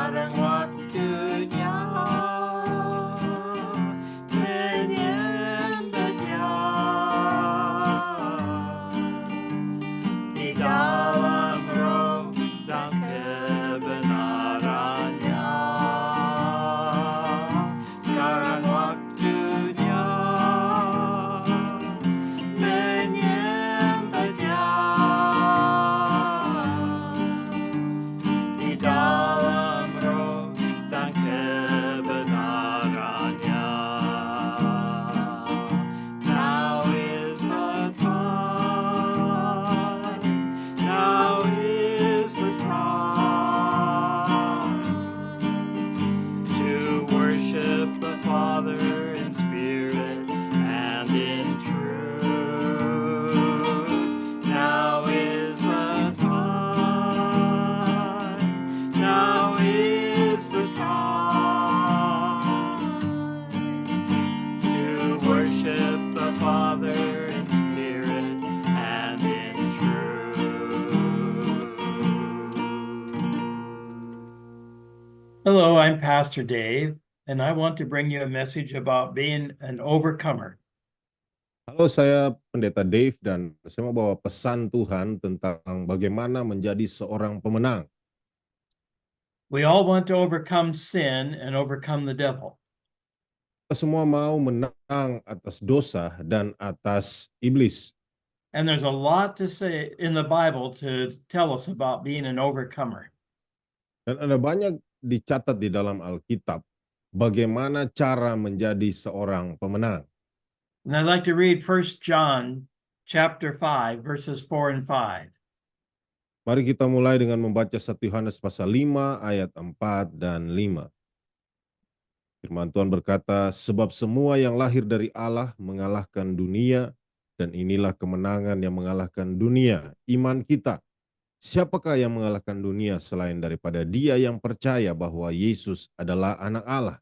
sekarang waktunya menyembah Dia di dalam roh dan kebenarannya. Sekarang waktunya menyembah Dia di dalam roh dan kebenarannya. Now is the time, now is the time to worship the Father in spirit and in truth. Now is the time, now is the time to worship the Father in spirit and in truth. Hello, I'm Pastor Dave, and I want to bring you a message about being an overcomer. Halo, saya Pendeta Dave dan saya mau bawa pesan Tuhan tentang bagaimana menjadi seorang pemenang. We all want to overcome sin and overcome the devil. Kita semua mau menang atas dosa dan atas iblis. And there's a lot to say in the Bible to tell us about being an overcomer. Dan ada banyak dicatat di dalam Alkitab bagaimana cara menjadi seorang pemenang. And I'd like to read 1 John chapter 5, verses 4 and 5. Mari kita mulai dengan membaca 1 Yohanes pasal 5 ayat 4 dan 5. Firman Tuhan berkata, sebab semua yang lahir dari Allah mengalahkan dunia, dan inilah kemenangan yang mengalahkan dunia, iman kita. Siapakah yang mengalahkan dunia selain daripada Dia yang percaya bahwa Yesus adalah anak Allah?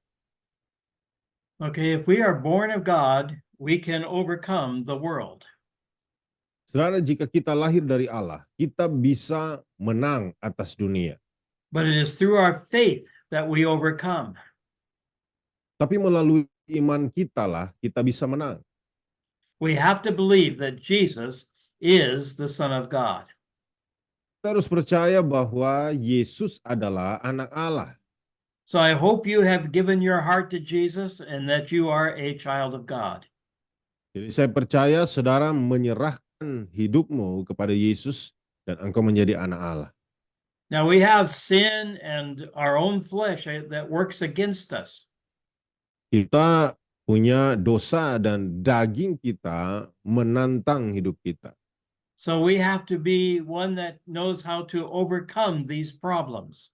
Okay, if we are born of God, we can overcome the world. Saudara, jika kita lahir dari Allah, kita bisa menang atas dunia. But it is through our faith that we overcome. Tapi melalui iman kita lah kita bisa menang. We have to believe that Jesus is the Son of God. Kita harus percaya bahwa Yesus adalah anak Allah. So I hope you have given your heart to Jesus and that you are a child of God. Jadi saya percaya saudara menyerahkan hidupmu kepada Yesus dan engkau menjadi anak Allah. Now we have sin and our own flesh that works against us. Kita punya dosa dan daging kita menantang hidup kita. So we have to be one that knows how to overcome these problems.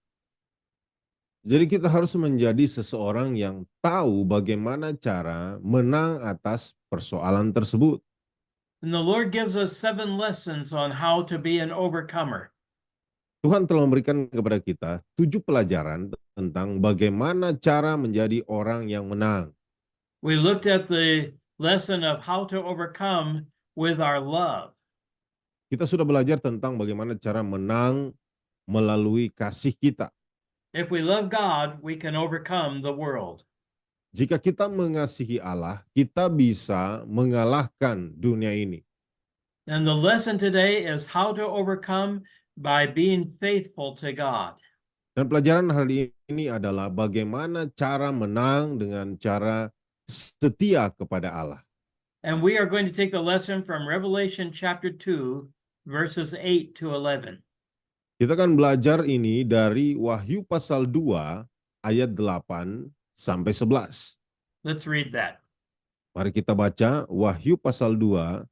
Jadi kita harus menjadi seseorang yang tahu bagaimana cara menang atas persoalan tersebut. And the Lord gives us 7 lessons on how to be an overcomer. Tuhan telah memberikan kepada kita 7 pelajaran tentang bagaimana cara menjadi orang yang menang. We looked at the lesson of how to overcome with our love. Kita sudah belajar tentang bagaimana cara menang melalui kasih kita. If we love God, we can overcome the world. Jika kita mengasihi Allah, kita bisa mengalahkan dunia ini. And the lesson today is how to overcome by being faithful to God. Dan pelajaran hari ini adalah bagaimana cara menang dengan cara setia kepada Allah. And we are going to take the lesson from Revelation chapter 2, verses 8 to 11. Kita akan belajar ini dari Wahyu pasal 2 ayat 8 sampai 11. Let's read that. Mari kita baca Wahyu pasal 2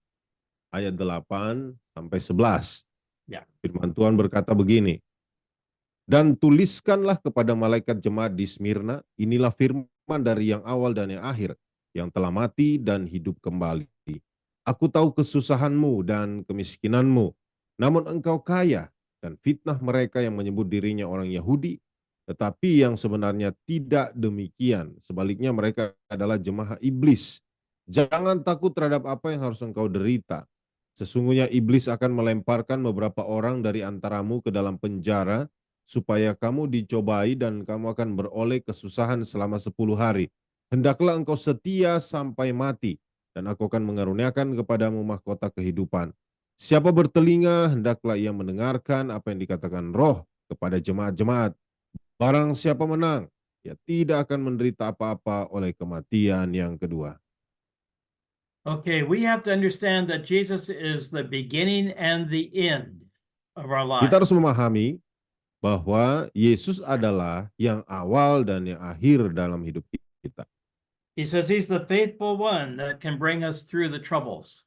ayat 8 sampai 11. Ya. Firman Tuhan berkata begini. Dan tuliskanlah kepada malaikat jemaat di Smyrna, inilah firman dari yang awal dan yang akhir, yang telah mati dan hidup kembali. Aku tahu kesusahanmu dan kemiskinanmu, namun engkau kaya, dan fitnah mereka yang menyebut dirinya orang Yahudi, tetapi yang sebenarnya tidak demikian. Sebaliknya mereka adalah jemaah iblis. Jangan takut terhadap apa yang harus engkau derita. Sesungguhnya iblis akan melemparkan beberapa orang dari antaramu ke dalam penjara, supaya kamu dicobai dan kamu akan beroleh kesusahan selama 10 hari. Hendaklah engkau setia sampai mati, dan aku akan mengaruniakan kepadamu mahkota kehidupan. Siapa bertelinga, hendaklah ia mendengarkan apa yang dikatakan Roh kepada jemaat-jemaat. Barang siapa menang, ia tidak akan menderita apa-apa oleh kematian yang kedua. Okay, we have to understand that Jesus is the beginning and the end of our Kita harus lives. memahami bahwa Yesus adalah yang awal dan yang akhir dalam hidup kita. He says he's the faithful one that can bring us through the troubles.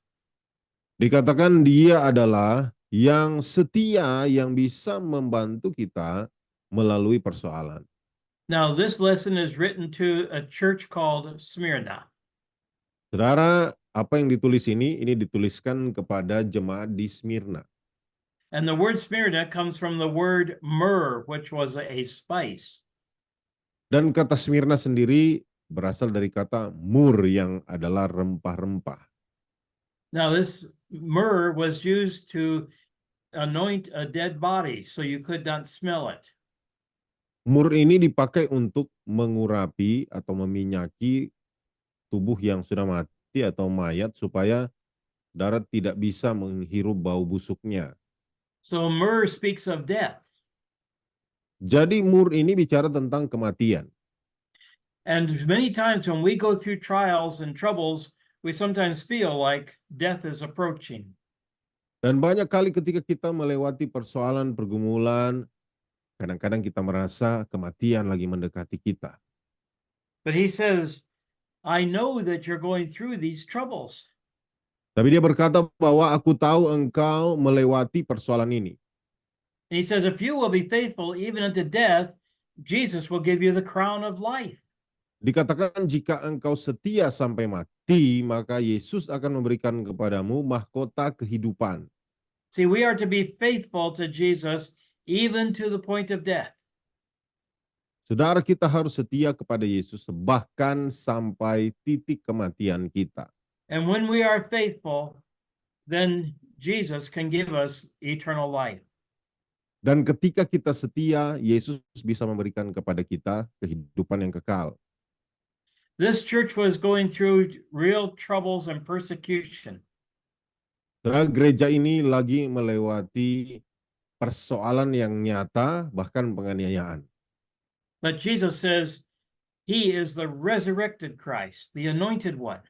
Dikatakan dia adalah yang setia yang bisa membantu kita melalui persoalan. Now, this lesson is written to a church called Smyrna. Saudara, apa yang ditulis ini dituliskan kepada jemaat di Smyrna. And the word Smyrna comes from the word myrrh, which was a spice. Dan kata Smyrna sendiri berasal dari kata mur yang adalah rempah-rempah. Now, this myrrh was used to anoint a dead body, so you could not smell it. Mur ini dipakai untuk mengurapi atau meminyaki tubuh yang sudah mati atau mayat supaya darat tidak bisa menghirup bau busuknya. So myrrh speaks of death. Jadi mur ini bicara tentang kematian. And many times when we go through trials and troubles, we sometimes feel like death is approaching. Dan banyak kali ketika kita melewati persoalan, pergumulan, kadang-kadang kita merasa kematian lagi mendekati kita. But he says, I know that you're going through these troubles. Tapi dia berkata bahwa aku tahu engkau melewati persoalan ini. And he says, if you will be faithful even unto death, Jesus will give you the crown of life. Dikatakan jika engkau setia sampai mati, maka Yesus akan memberikan kepadamu mahkota kehidupan. See, we are to be faithful to Jesus even to the point of death. Saudara, kita harus setia kepada Yesus bahkan sampai titik kematian kita. And when we are faithful, then Jesus can give us eternal life. Dan ketika kita setia, Yesus bisa memberikan kepada kita kehidupan yang kekal. This church was going through real troubles and persecution. Saudara, gereja ini lagi melewati persoalan yang nyata, bahkan penganiayaan. But Jesus says he is the resurrected Christ, the anointed one.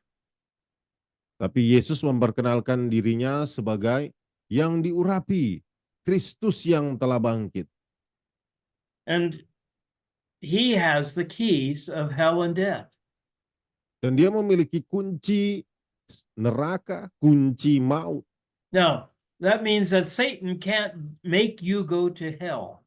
Tapi Yesus memperkenalkan dirinya sebagai yang diurapi, Kristus yang telah bangkit. And he has the keys of hell and death. Dan dia memiliki kunci neraka, kunci maut. Now, that means that Satan can't make you go to hell.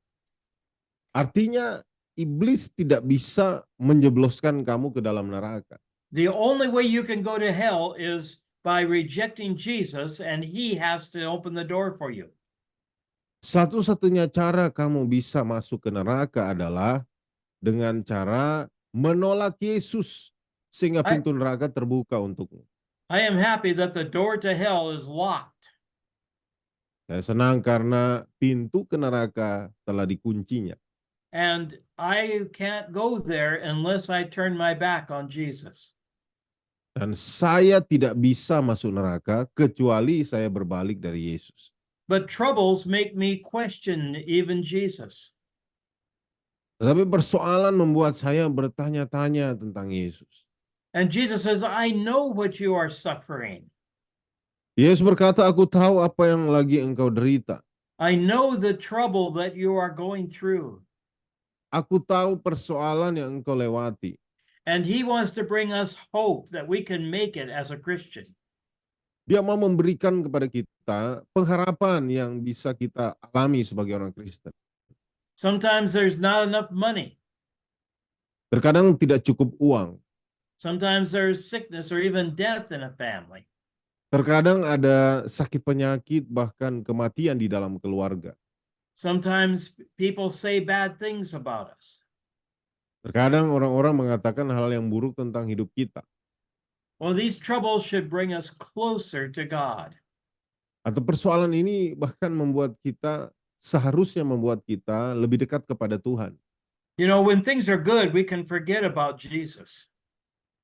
Artinya iblis tidak bisa menjebloskan kamu ke dalam neraka. The only way you can go to hell is by rejecting Jesus, and he has to open the door for you. Satu-satunya cara kamu bisa masuk ke neraka adalah dengan cara menolak Yesus sehingga pintu neraka terbuka untukmu. I am happy that the door to hell is locked. Saya senang karena pintu ke neraka telah dikuncinya. And I can't go there unless I turn my back on Jesus. Dan saya tidak bisa masuk neraka kecuali saya berbalik dari Yesus. But troubles make me question even Jesus. Tetapi persoalan membuat saya bertanya-tanya tentang Yesus. And Jesus says, I know what you are suffering. Yesus berkata, aku tahu apa yang lagi engkau derita. I know the trouble that you are going through. Aku tahu persoalan yang engkau lewati. And he wants to bring us hope that we can make it as a Christian. Dia mau memberikan kepada kita pengharapan yang bisa kita alami sebagai orang Kristen. Sometimes there's not enough money. Terkadang tidak cukup uang. Sometimes there's sickness or even death in a family. Terkadang ada sakit penyakit, bahkan kematian di dalam keluarga. Sometimes people say bad things about us. Terkadang orang-orang mengatakan hal yang buruk tentang hidup kita. Well, these troubles should bring us closer to God. Atau persoalan ini bahkan membuat kita seharusnya membuat kita lebih dekat kepada Tuhan. You know, when things are good, we can forget about Jesus.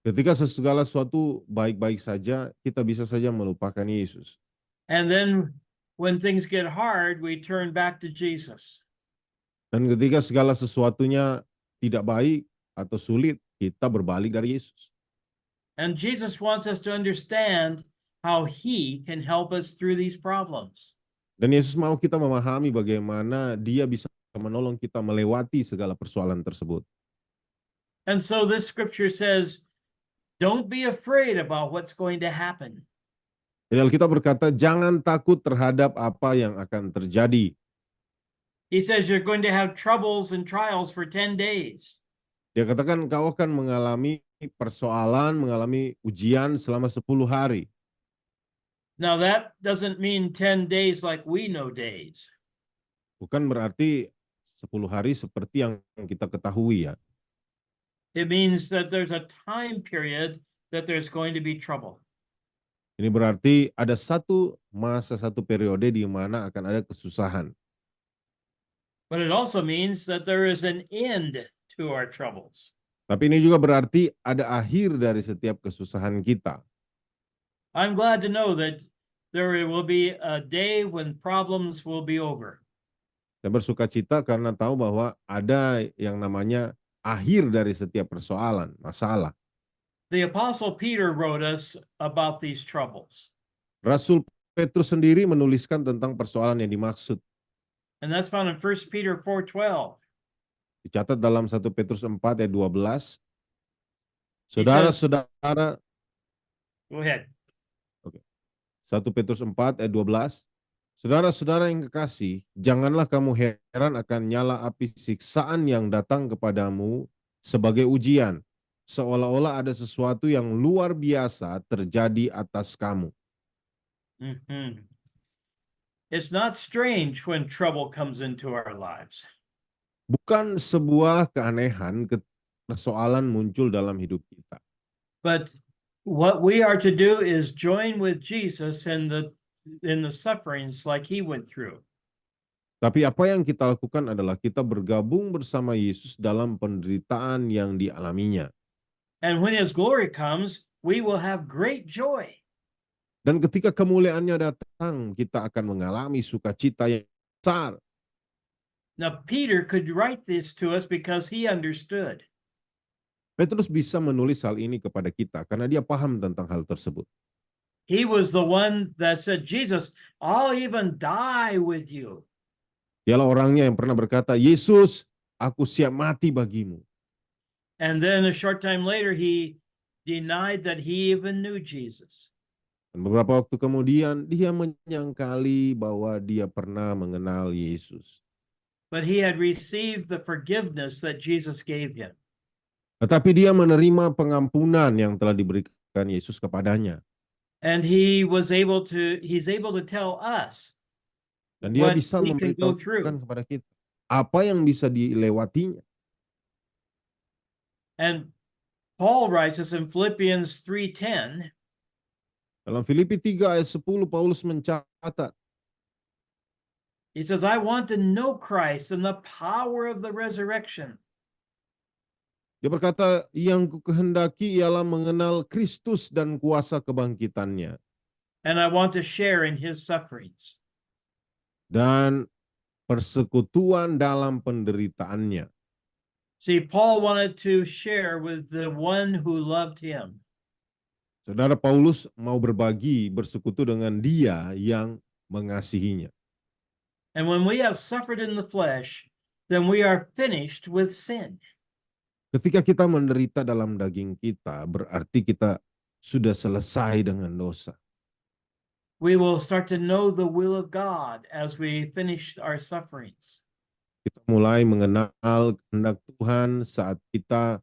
Ketika segala sesuatu baik-baik saja, kita bisa saja melupakan Yesus. And then when things get hard, we turn back to Jesus. Dan ketika segala sesuatunya tidak baik atau sulit, kita berbalik dari Yesus. And Jesus wants us to understand how he can help us through these problems. Dan Yesus mau kita memahami bagaimana Dia bisa menolong kita melewati segala persoalan tersebut. And so this scripture says, don't be afraid about what's going to happen. Jadi Alkitab berkata, jangan takut terhadap apa yang akan terjadi. He says you're going to have troubles and trials for 10 days. Dia katakan kau akan mengalami persoalan, mengalami ujian selama 10 hari. Now that doesn't mean 10 days like we know days. Bukan berarti 10 hari seperti yang kita ketahui ya. It means that there's a time period that there's going to be trouble. Ini berarti ada satu periode di mana akan ada kesusahan. But it also means that there is an end to our troubles. Tapi ini juga berarti ada akhir dari setiap kesusahan kita. I'm glad to know that there will be a day when problems will be over. Saya bersuka cita karena tahu bahwa ada yang namanya akhir dari setiap persoalan, masalah. The Apostle Peter wrote us about these troubles. Rasul Petrus sendiri menuliskan tentang persoalan yang dimaksud. And that's found in 1 Peter 4:12. Dicatat dalam 1 Petrus 4 ayat 12. Saudara-saudara, Go ahead. 1 Petrus 4 ayat 12. Saudara-saudara yang kekasih, janganlah kamu heran akan nyala api siksaan yang datang kepadamu sebagai ujian, seolah-olah ada sesuatu yang luar biasa terjadi atas kamu. Mhm. It's not strange when trouble comes into our lives. Bukan sebuah keanehan persoalan muncul dalam hidup kita. But what we are to do is join with Jesus in the sufferings like he went through. Tapi apa yang kita lakukan adalah kita bergabung bersama Yesus dalam penderitaan yang dialaminya. And when his glory comes, we will have great joy. Dan ketika kemuliaannya datang, kita akan mengalami sukacita yang besar. Now, Peter could write this to us because he understood. Petrus bisa menulis hal ini kepada kita karena dia paham tentang hal tersebut. He was the one that said, Jesus, I'll even die with you. Dialah orangnya yang pernah berkata, Yesus, aku siap mati bagimu. And then a short time later, he denied that he even knew Jesus. Dan beberapa waktu kemudian, dia menyangkali bahwa dia pernah mengenal Yesus. But he had received the forgiveness that Jesus gave him. Tetapi dia menerima pengampunan yang telah diberikan Yesus kepadanya. And he's able to tell us Dan dia what bisa we can go memberitahukan through. kepada kita apa yang bisa dilewatinya. And Paul writes us in Philippians 3:10, Dalam Filipi 3 ayat 10, Paulus mencatat, he says, I want to know Christ and the power of the resurrection. dia berkata, yang kukehendaki ialah mengenal Kristus dan kuasa kebangkitannya. And I want to share in his sufferings. Dan persekutuan dalam penderitaannya. See, Paul wanted to share with the one who loved him. Saudara, Paulus mau berbagi, bersekutu dengan dia yang mengasihinya. And when we have suffered in the flesh, then we are finished with sin. Ketika kita menderita dalam daging kita, berarti kita sudah selesai dengan dosa. We will start to know the will of God as we finish our sufferings. Kita mulai mengenal kehendak Tuhan saat kita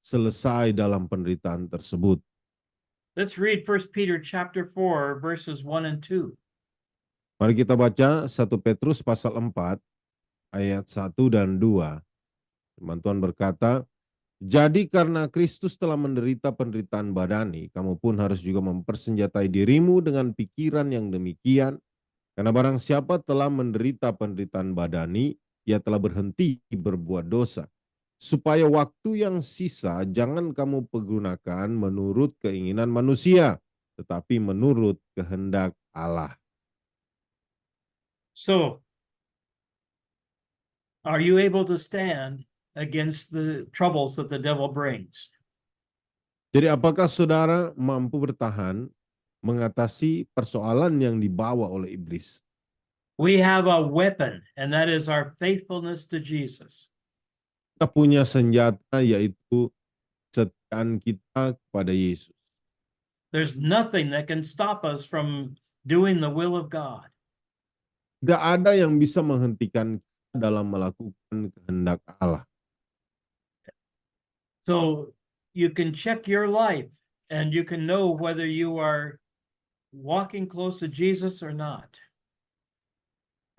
selesai dalam penderitaan tersebut. Let's read 1 Peter chapter 4, verses 1 and 2. Mari kita baca 1 Petrus pasal 4 ayat 1 dan 2. Firman Tuhan berkata, jadi karena Kristus telah menderita penderitaan badani, kamu pun harus juga mempersenjatai dirimu dengan pikiran yang demikian. Karena barang siapa telah menderita penderitaan badani, ia telah berhenti berbuat dosa. Supaya waktu yang sisa jangan kamu pergunakan menurut keinginan manusia, tetapi menurut kehendak Allah. So, are you able to stand against the troubles that the devil brings? Jadi apakah saudara mampu bertahan mengatasi persoalan yang dibawa oleh iblis? We have a weapon, and that is our faithfulness to Jesus. Kita punya senjata, yaitu kesetiaan kita kepada Yesus. There's nothing that can stop us from doing the will of God. Tidak ada yang bisa menghentikan kita dalam melakukan kehendak Allah. So you can check your life and you can know whether you are walking close to Jesus or not.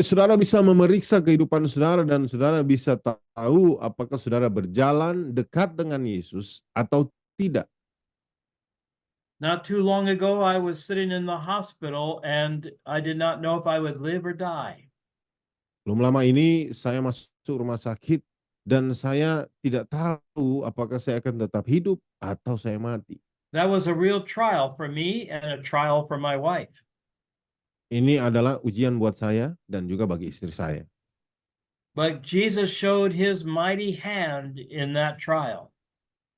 Saudara bisa memeriksa kehidupan saudara dan saudara bisa tahu apakah saudara berjalan dekat dengan Yesus atau tidak. Not too long ago, I was sitting in the hospital and I did not know if I would live or die. Belum lama ini saya masuk rumah sakit dan saya tidak tahu apakah saya akan tetap hidup atau saya mati. That was a real trial for me and a trial for my wife. Ini adalah ujian buat saya dan juga bagi istri saya. But Jesus showed his mighty hand in that trial.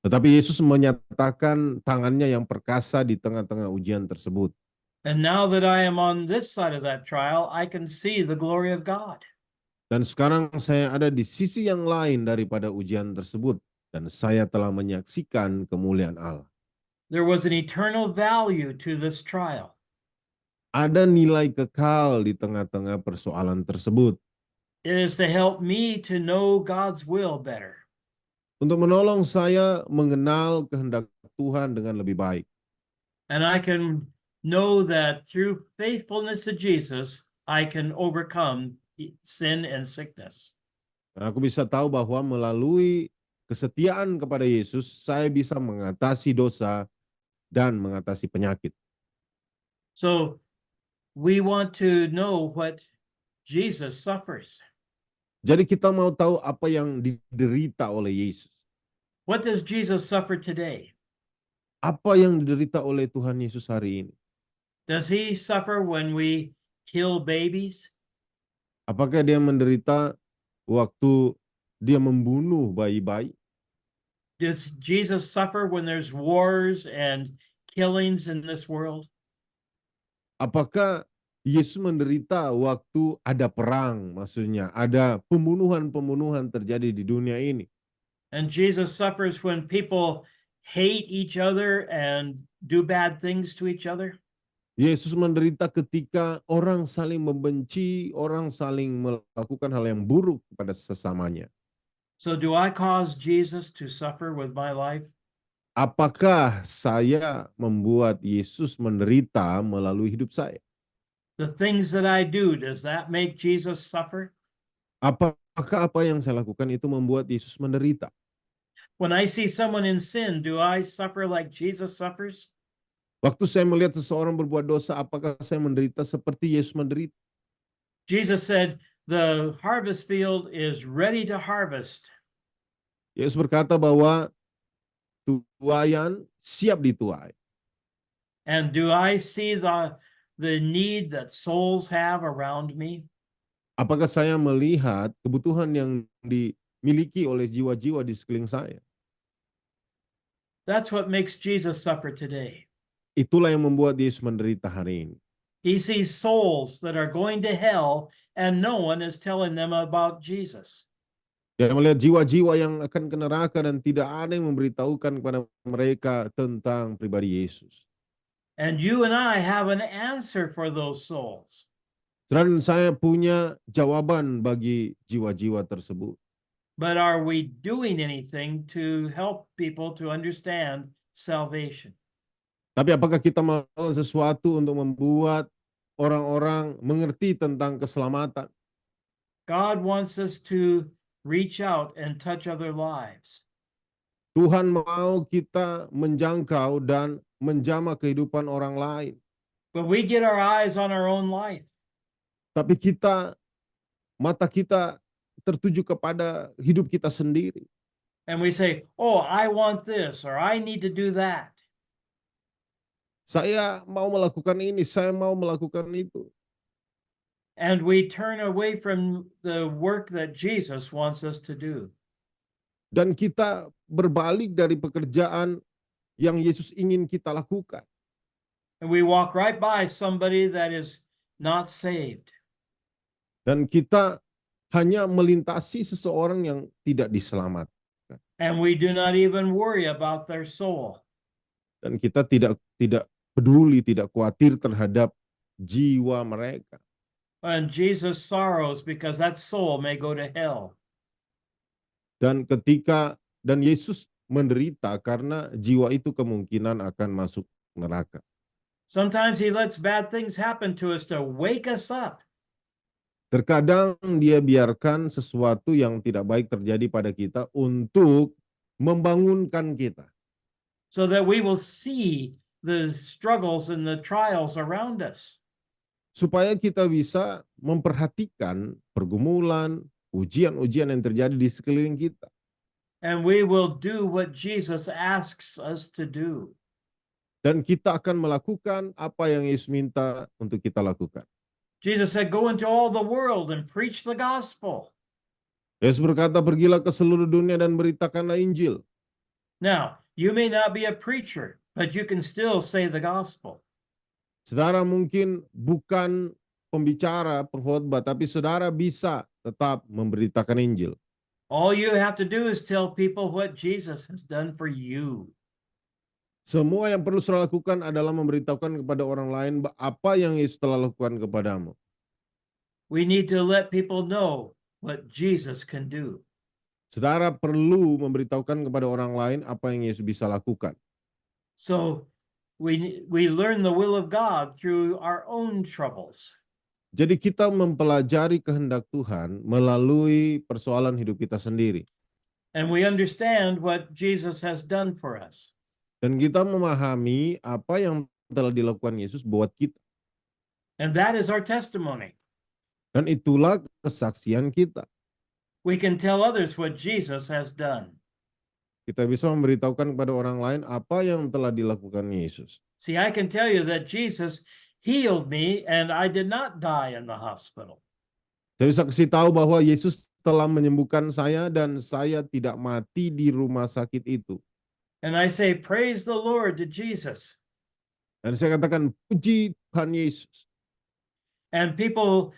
Tetapi Yesus menyatakan tangannya yang perkasa di tengah-tengah ujian tersebut. And now that I am on this side of that trial, I can see the glory of God. Dan sekarang saya ada di sisi yang lain daripada ujian tersebut. Dan saya telah menyaksikan kemuliaan Allah. There was an eternal value to this trial. Ada nilai kekal di tengah-tengah persoalan tersebut. It is to help me to know God's will better. Untuk menolong saya mengenal kehendak Tuhan dengan lebih baik. And I can know that through faithfulness to Jesus, I can overcome sin and sickness. Dan aku bisa tahu bahwa melalui kesetiaan kepada Yesus, saya bisa mengatasi dosa dan mengatasi penyakit. So we want to know what Jesus suffers. Jadi kita mau tahu apa yang diderita oleh Yesus. What does Jesus suffer today? Apa yang diderita oleh Tuhan Yesus hari ini? Does he suffer when we kill babies? Apakah dia menderita waktu dia membunuh bayi-bayi? Does Jesus suffer when there's wars and killings in this world? Apakah Yesus menderita waktu ada perang, maksudnya ada pembunuhan-pembunuhan terjadi di dunia ini? And Jesus suffers when people hate each other and do bad things to each other? Yesus menderita ketika orang saling membenci, orang saling melakukan hal yang buruk kepada sesamanya. So do I cause Jesus to suffer with my life? Apakah saya membuat Yesus menderita melalui hidup saya? The things that I do, does that make Jesus suffer? Apakah apa yang saya lakukan itu membuat Yesus menderita? When I see someone in sin, do I suffer like Jesus suffers? Waktu saya melihat seseorang berbuat dosa, apakah saya menderita seperti Yesus menderita? Jesus said, the harvest field is ready to harvest. Yesus berkata bahwa tuaian siap dituai. And do I see the need that souls have around me? Apakah saya melihat kebutuhan yang dimiliki oleh jiwa-jiwa di sekeliling saya? That's what makes Jesus suffer today. Itulah yang membuat Yesus menderita hari ini. He sees souls that are going to hell and no one is telling them about Jesus. Dia melihat jiwa-jiwa yang akan ke neraka dan tidak ada yang memberitahukan kepada mereka tentang pribadi Yesus. And you and I have an answer for those souls. Dan saya punya jawaban bagi jiwa-jiwa tersebut. But are we doing anything to help people to understand salvation? Tapi apakah kita melakukan sesuatu untuk membuat orang-orang mengerti tentang keselamatan? God wants us to reach out and touch other lives. Tuhan mau kita menjangkau dan menjamah kehidupan orang lain. But we get our eyes on our own life. Tapi mata kita tertuju kepada hidup kita sendiri. And we say, oh, I want this, or I need to do that. Saya mau melakukan ini, saya mau melakukan itu. And we turn away from the work that Jesus wants us to do. Dan kita berbalik dari pekerjaan yang Yesus ingin kita lakukan. And we walk right by somebody that is not saved. Dan kita hanya melintasi seseorang yang tidak diselamatkan. And we do not even worry about their soul. Dan kita tidak peduli, tidak khawatir terhadap jiwa mereka. And Jesus sorrows because that soul may go to hell. Dan Yesus menderita karena jiwa itu kemungkinan akan masuk neraka. Sometimes he lets bad things happen to us to wake us up. Terkadang dia biarkan sesuatu yang tidak baik terjadi pada kita untuk membangunkan kita. So that we will see the struggles and the trials around us. Supaya kita bisa memperhatikan pergumulan, ujian-ujian yang terjadi di sekeliling kita. And we will do what Jesus asks us to do. Dan kita akan melakukan apa yang Yesus minta untuk kita lakukan. Jesus said, go into all the world and preach the gospel. Yesus berkata, pergilah ke seluruh dunia dan beritakanlah Injil. Now, you may not be a preacher, but you can still say the gospel. Saudara mungkin bukan pembicara, pengkhotbah, tapi saudara bisa tetap memberitakan Injil. All you have to do is tell people what Jesus has done for you. Semua yang perlu saudara lakukan adalah memberitahukan kepada orang lain apa yang Yesus telah lakukan kepadamu. We need to let people know what Jesus can do. Saudara perlu memberitahukan kepada orang lain apa yang Yesus bisa lakukan. So we learn the will of God through our own troubles. Jadi kita mempelajari kehendak Tuhan melalui persoalan hidup kita sendiri. And we understand what Jesus has done for us. Dan kita memahami apa yang telah dilakukan Yesus buat kita. And that is our testimony. Dan itulah kesaksian kita. We can tell others what Jesus has done. Kita bisa memberitahukan kepada orang lain apa yang telah dilakukan Yesus. See, I can tell you that Jesus healed me and I did not die in the hospital. Saya bisa kasih tahu bahwa Yesus telah menyembuhkan saya dan saya tidak mati di rumah sakit itu. And I say, praise the Lord to Jesus. Dan saya katakan, puji Tuhan Yesus. And people,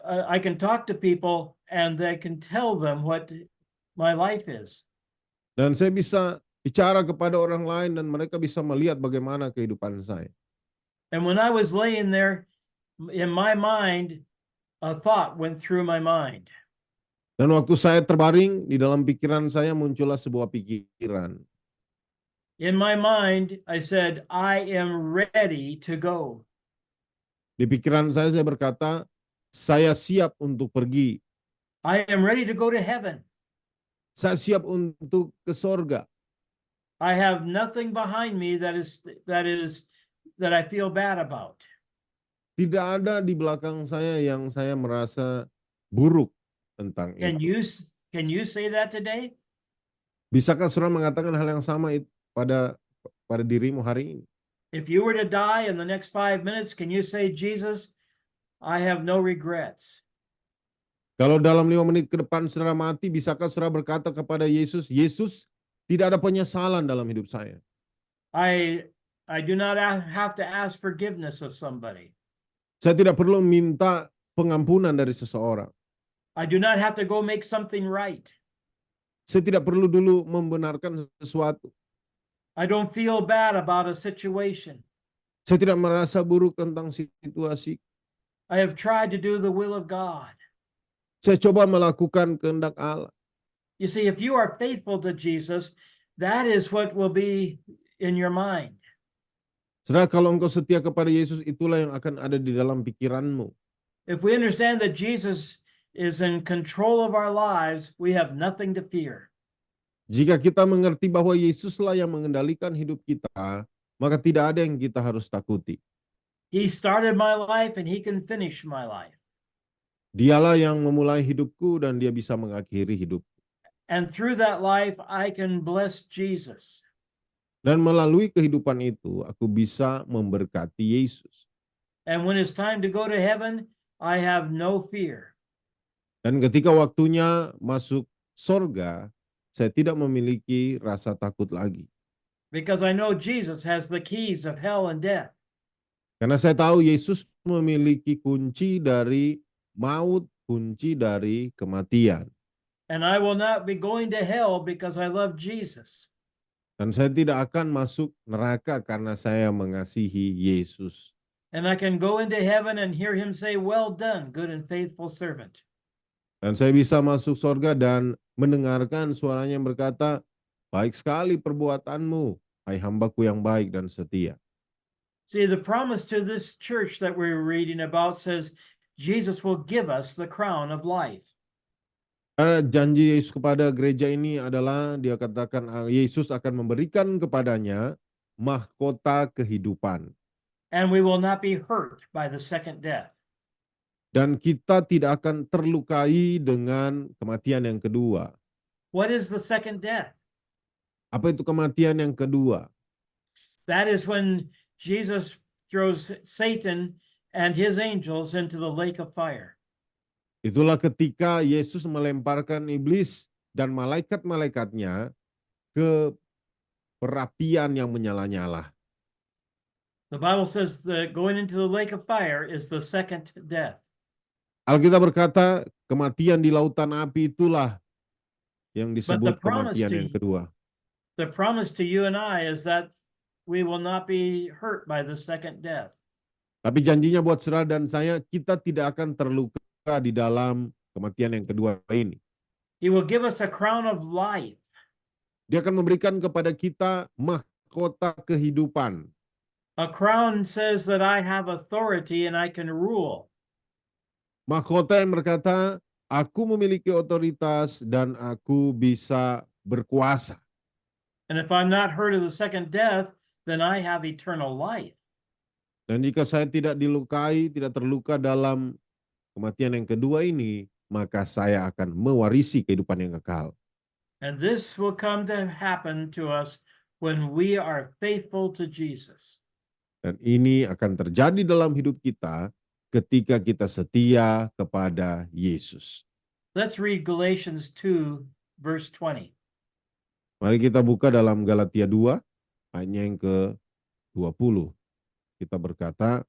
I can talk to people and they can tell them what my life is. Dan saya bisa bicara kepada orang lain dan mereka bisa melihat bagaimana kehidupan saya. And when I was laying there, in my mind, a thought went through my mind. Dan waktu saya terbaring, di dalam pikiran saya muncullah sebuah pikiran. In my mind, I said, I am ready to go. Di pikiran saya berkata, saya siap untuk pergi. I am ready to go to heaven. Saya siap untuk ke sorga. I have nothing behind me that I feel bad about. Tidak ada di belakang saya yang saya merasa buruk tentang itu. Can you say that today? Bisakah saudara mengatakan hal yang sama pada dirimu hari ini? If you were to die in the next 5 minutes, can you say, Jesus, I have no regrets? Kalau dalam 5 menit ke depan saudara mati, bisakah saudara berkata kepada Yesus, Yesus, tidak ada penyesalan dalam hidup saya. I do not have to ask forgiveness of somebody. Saya tidak perlu minta pengampunan dari seseorang. I do not have to go make something right. Saya tidak perlu dulu membenarkan sesuatu. I don't feel bad about a situation. Saya tidak merasa buruk tentang situasi. I have tried to do the will of God. Saya coba melakukan kehendak Allah. You see, if you are faithful to Jesus, that is what will be in your mind. Saudara, kalau engkau setia kepada Yesus, itulah yang akan ada di dalam pikiranmu. If we understand that Jesus is in control of our lives, we have nothing to fear. Jika kita mengerti bahwa Yesuslah yang mengendalikan hidup kita, maka tidak ada yang kita harus takuti. He started my life and he can finish my life. Dialah yang memulai hidupku dan dia bisa mengakhiri hidup. And through that life, I can bless Jesus. Dan melalui kehidupan itu, aku bisa memberkati Yesus. And when it's time to go to heaven, I have no fear. Dan ketika waktunya masuk sorga, saya tidak memiliki rasa takut lagi. Because I know Jesus has the keys of hell and death. Karena saya tahu Yesus memiliki kunci dari maut, kunci dari kematian. And I will not be going to hell because I love Jesus. Dan saya tidak akan masuk neraka karena saya mengasihi Yesus. And I can go into heaven and hear him say, "Well done, good and faithful servant." Dan saya bisa masuk sorga dan mendengarkan suaranya yang berkata, baik sekali perbuatanmu, hai hambaku yang baik dan setia. See, the promise to this church that we're reading about says Jesus will give us the crown of life. Karena janji Yesus kepada gereja ini adalah dia katakan Yesus akan memberikan kepadanya mahkota kehidupan. And we will not be hurt by the second death. Dan kita tidak akan terlukai dengan kematian yang kedua. What is the second death? Apa itu kematian yang kedua? That is when Jesus throws Satan and his angels into the lake of fire. Itulah ketika Yesus melemparkan iblis dan malaikat-malaikatnya ke perapian yang menyala-nyala. The Bible says that going into the lake of fire is the second death. Alkitab berkata, kematian di lautan api itulah yang disebut promise kematian to yang kedua. The promise to you and I is that we will not be hurt by the second death. Tapi janjinya buat saudara dan saya, kita tidak akan terluka di dalam kematian yang kedua ini. He will give us a crown of life. Dia akan memberikan kepada kita mahkota kehidupan. A crown says that I have authority and I can rule. Mahkota yang berkata, aku memiliki otoritas dan aku bisa berkuasa. And if I'm not hurt of the second death, then I have eternal life. Dan jika saya tidak dilukai, tidak terluka dalam kematian yang kedua ini, maka saya akan mewarisi kehidupan yang kekal. And this will come to happen to us when we are faithful to Jesus. Dan ini akan terjadi dalam hidup kita ketika kita setia kepada Yesus. Let's read Galatians 2, verse 20. Mari kita buka dalam Galatia 2, ayatnya yang ke-20. Kita berkata,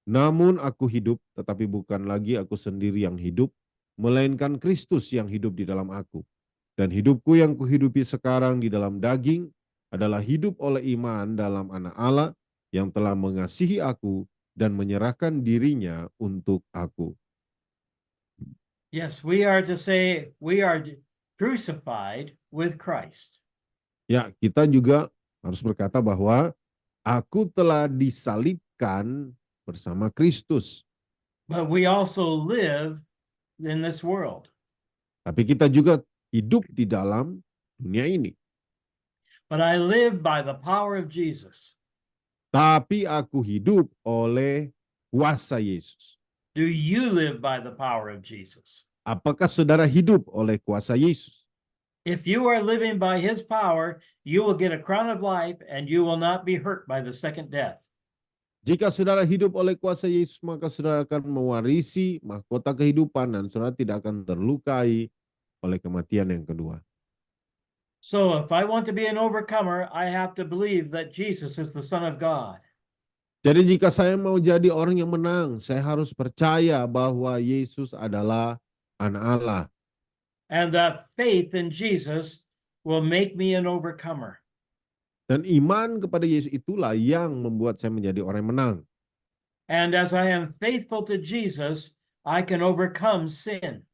namun aku hidup, tetapi bukan lagi aku sendiri yang hidup, melainkan Kristus yang hidup di dalam aku. Dan hidupku yang kuhidupi sekarang di dalam daging adalah hidup oleh iman dalam Anak Allah yang telah mengasihi aku dan menyerahkan dirinya untuk aku. Yes, we are to say we are crucified with Christ. Ya, kita juga harus berkata bahwa aku telah disalibkan bersama Kristus. But we also live in this world. Tapi kita juga hidup di dalam dunia ini. But I live by the power of Jesus. Tapi aku hidup oleh kuasa Yesus. Do you live by the power of Jesus? Apakah saudara hidup oleh kuasa Yesus? If you are living by his power, you will get a crown of life and you will not be hurt by the second death. Jika saudara hidup oleh kuasa Yesus, maka saudara akan mewarisi mahkota kehidupan dan saudara tidak akan terlukai oleh kematian yang kedua. So if I want to be an overcomer, I have to believe that Jesus is the Son of God. Jadi jika saya mau jadi orang yang menang, saya harus percaya bahwa Yesus adalah Anak Allah. And that faith in Jesus will make me an overcomer. Dan iman kepada Yesus itulah yang membuat saya menjadi orang yang menang. And as I am faithful to Jesus, I can overcome sin.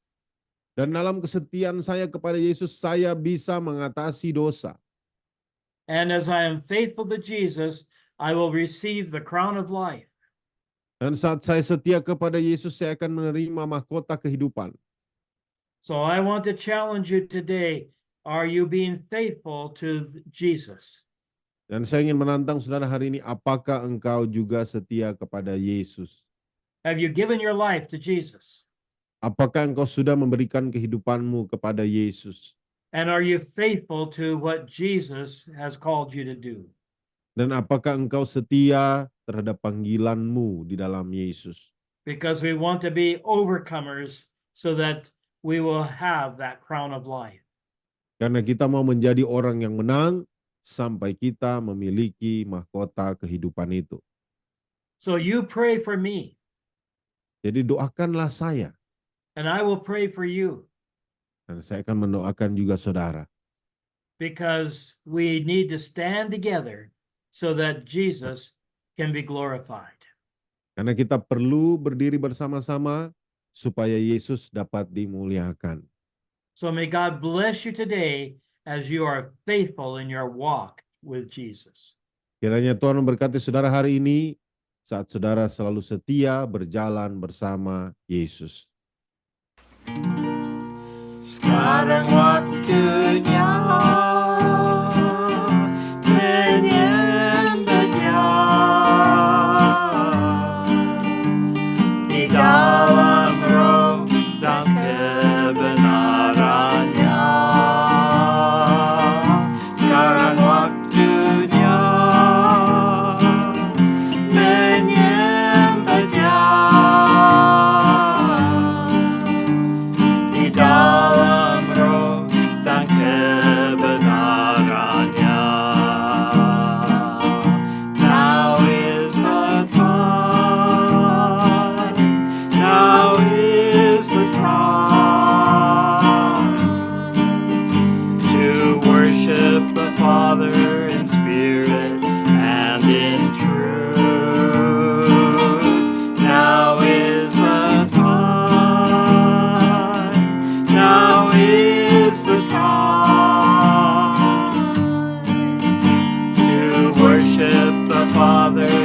Dan dalam kesetiaan saya kepada Yesus, saya bisa mengatasi dosa. And as I am faithful to Jesus, I will receive the crown of life. Dan saat saya setia kepada Yesus, saya akan menerima mahkota kehidupan. So I want to challenge you today. Are you being faithful to Jesus? Dan saya ingin menantang saudara hari ini, apakah engkau juga setia kepada Yesus? Have you given your life to Jesus? Apakah engkau sudah memberikan kehidupanmu kepada Yesus? And are you faithful to what Jesus has called you to do? Dan apakah engkau setia terhadap panggilanmu di dalam Yesus? Because we want to be overcomers so that we will have that crown of life. Karena kita mau menjadi orang yang menang sampai kita memiliki mahkota kehidupan itu. So you pray for me, Jadi doakanlah saya, and I will pray for you, dan saya akan mendoakan juga saudara. because we need to stand together so that Jesus can be glorified. Karena kita perlu berdiri bersama-sama supaya Yesus dapat dimuliakan. So may God bless you today as you are faithful in your walk with Jesus. Kiranya Tuhan memberkati saudara hari ini saat saudara selalu setia berjalan bersama Yesus. Sekarang waktunya menyembah Dia di dalam roh dan kebenarannya. Sekarang waktunya menyembah Dia di dalam roh dan kebenarannya. Now is the time, now is the time to worship the Father in spirit and in truth. Now is the time, now is the time to worship the Father